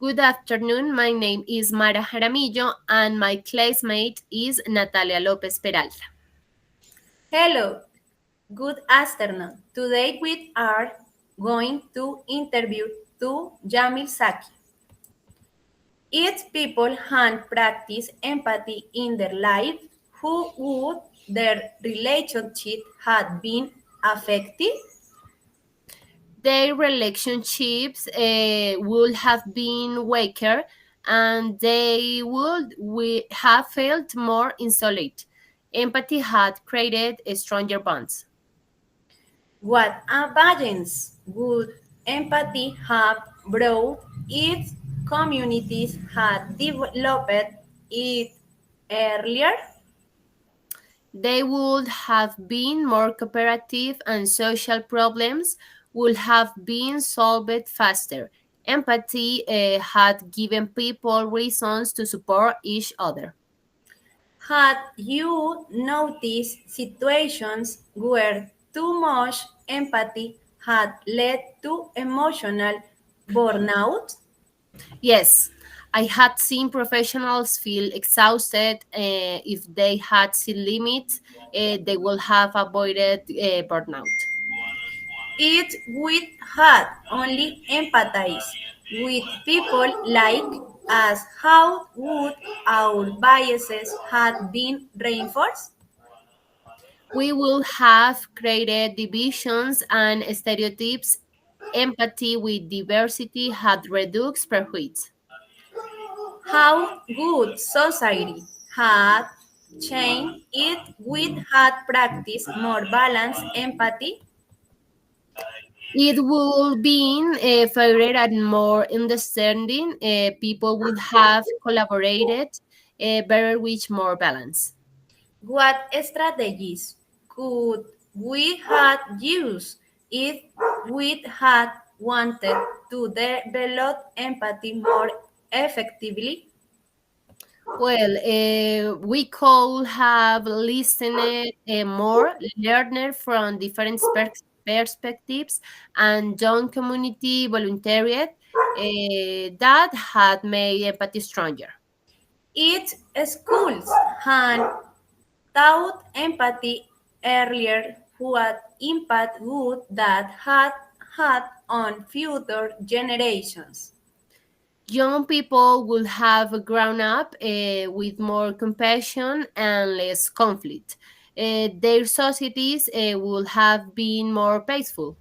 Good afternoon. My name is Mara Jaramillo and my classmate is Natalia Lopez Peralta. Hello, good afternoon. Today we are going to interview to Jamil Saki. If people had practiced empathy in their life, who would their relationship have been affected? Their relationships would have been weaker and they would have felt more isolate. Empathy had created stronger bonds. What balance would empathy have brought if communities had developed it earlier? They would have been more cooperative and social problems would have been solved faster. Empathy had given people reasons to support each other. Had you noticed situations where too much empathy had led to emotional burnout? Yes, I had seen professionals feel exhausted. If they had set limits, they would have avoided burnout. It would had only empathize with people like us. How would our biases have been reinforced? We will have created divisions and stereotypes. Empathy with diversity had reduced prejudice. How good society had changed it with had practiced more balanced empathy. It would been fairer and more understanding. People would have collaborated better with more balance. What strategies could we have used if we had wanted to develop empathy more effectively? Well, we could have listened more, learned from different perspectives, and joined community voluntariat that had made empathy stronger. Each schools had taught empathy earlier. What impact would that have had on future generations? Young people would have grown up with more compassion and less conflict. Their societies would have been more peaceful.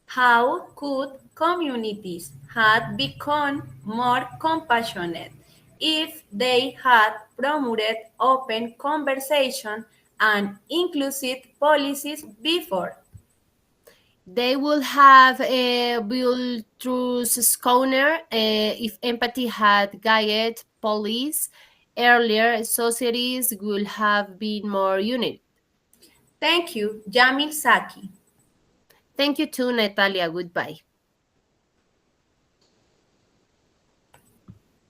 How could communities have become more compassionate if they had promoted open conversation and inclusive policies before? They would have built through Schooner if empathy had guided police earlier, societies would have been more united. Thank you, Jamil Saki. Thank you too, Natalia. Goodbye.